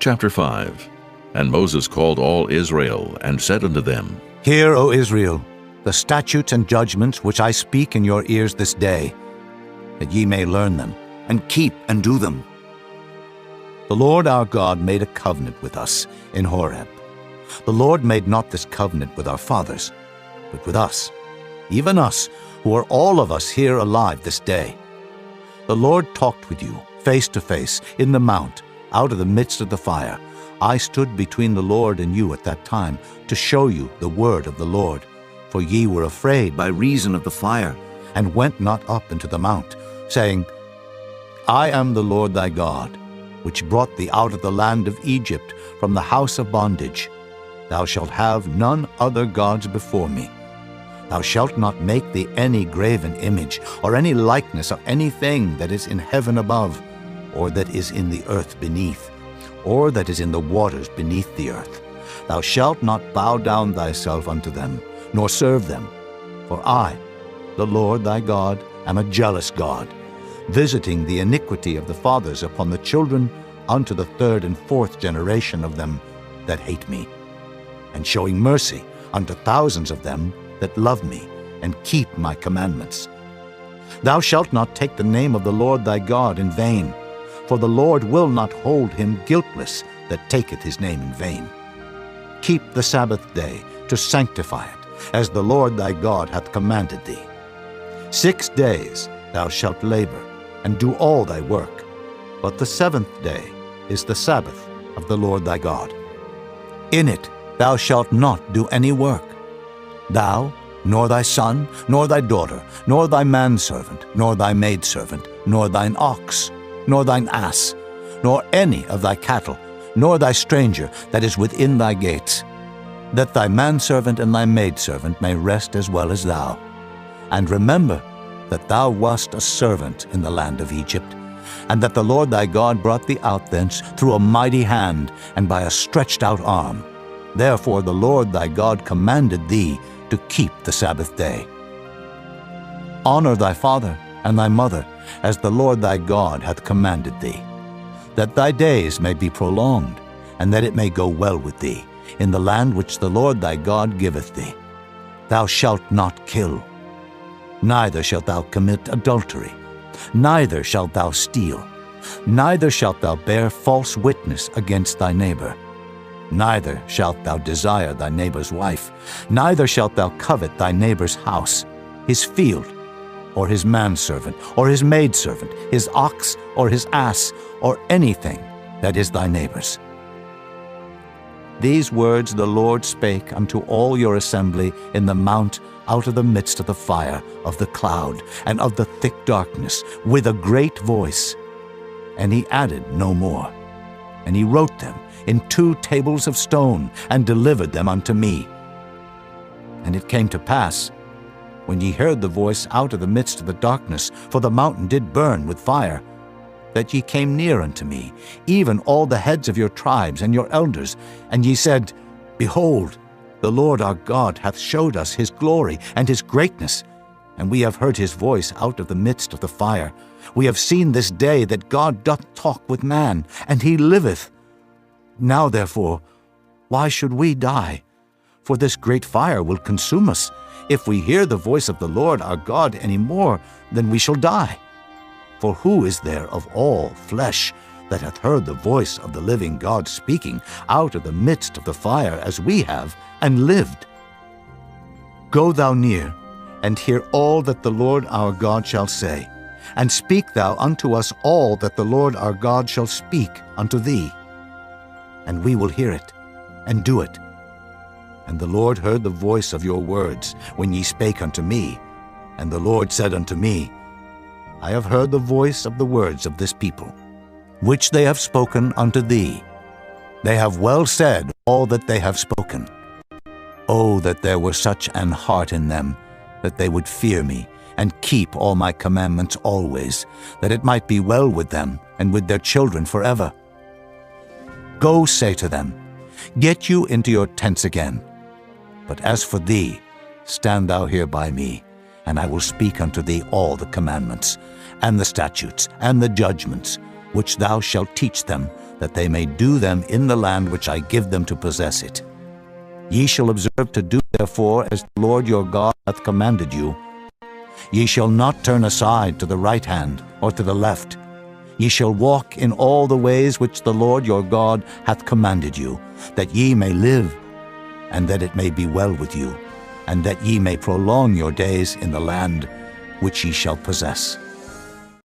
Chapter 5. And Moses called all Israel, and said unto them, Hear, O Israel, the statutes and judgments which I speak in your ears this day, that ye may learn them, and keep and do them. The Lord our God made a covenant with us in Horeb. The Lord made not this covenant with our fathers, but with us, even us, who are all of us here alive this day. The Lord talked with you face to face in the mount, out of the midst of the fire. I stood between the Lord and you at that time, to show you the word of the Lord. For ye were afraid by reason of the fire, and went not up into the mount, saying, I am the Lord thy God, which brought thee out of the land of Egypt, from the house of bondage. Thou shalt have none other gods before me. Thou shalt not make thee any graven image, or any likeness of anything that is in heaven above, or that is in the earth beneath, or that is in the waters beneath the earth. Thou shalt not bow down thyself unto them, nor serve them. For I, the Lord thy God, am a jealous God, visiting the iniquity of the fathers upon the children unto the third and fourth generation of them that hate me, and showing mercy unto thousands of them that love me and keep my commandments. Thou shalt not take the name of the Lord thy God in vain, for the Lord will not hold him guiltless that taketh his name in vain. Keep the Sabbath day to sanctify it, as the Lord thy God hath commanded thee. 6 days thou shalt labor, and do all thy work, but the 7th day is the Sabbath of the Lord thy God. In it thou shalt not do any work, thou, nor thy son, nor thy daughter, nor thy manservant, nor thy maidservant, nor thine ox, nor thine ass, nor any of thy cattle, nor thy stranger that is within thy gates, that thy manservant and thy maidservant may rest as well as thou. And remember that thou wast a servant in the land of Egypt, and that the Lord thy God brought thee out thence through a mighty hand and by a stretched out arm. Therefore the Lord thy God commanded thee to keep the Sabbath day. Honor thy father and thy mother, as the Lord thy God hath commanded thee, that thy days may be prolonged, and that it may go well with thee in the land which the Lord thy God giveth thee. Thou shalt not kill, neither shalt thou commit adultery, neither shalt thou steal, neither shalt thou bear false witness against thy neighbor. Neither shalt thou desire thy neighbor's wife, neither shalt thou covet thy neighbor's house, his field, or his manservant, or his maidservant, his ox, or his ass, or anything that is thy neighbor's. These words the Lord spake unto all your assembly in the mount out of the midst of the fire, of the cloud, and of the thick darkness, with a great voice. And he added no more. And he wrote them in 2 tables of stone, and delivered them unto me. And it came to pass, when ye heard the voice out of the midst of the darkness, for the mountain did burn with fire, that ye came near unto me, even all the heads of your tribes and your elders, and ye said, Behold, the Lord our God hath showed us his glory and his greatness, and we have heard his voice out of the midst of the fire. We have seen this day that God doth talk with man, and he liveth. Now therefore, why should we die? For this great fire will consume us. If we hear the voice of the Lord our God any more, then we shall die. For who is there of all flesh that hath heard the voice of the living God speaking out of the midst of the fire as we have, and lived? Go thou near, and hear all that the Lord our God shall say, and speak thou unto us all that the Lord our God shall speak unto thee. And we will hear it, and do it. And the Lord heard the voice of your words when ye spake unto me. And the Lord said unto me, I have heard the voice of the words of this people, which they have spoken unto thee. They have well said all that they have spoken. Oh, that there were such an heart in them, that they would fear me, and keep all my commandments always, that it might be well with them and with their children forever. Go say to them, Get you into your tents again. But as for thee, stand thou here by me, and I will speak unto thee all the commandments, and the statutes, and the judgments, which thou shalt teach them, that they may do them in the land which I give them to possess it. Ye shall observe to do therefore as the Lord your God hath commanded you. Ye shall not turn aside to the right hand or to the left. Ye shall walk in all the ways which the Lord your God hath commanded you, that ye may live, and that it may be well with you, and that ye may prolong your days in the land which ye shall possess.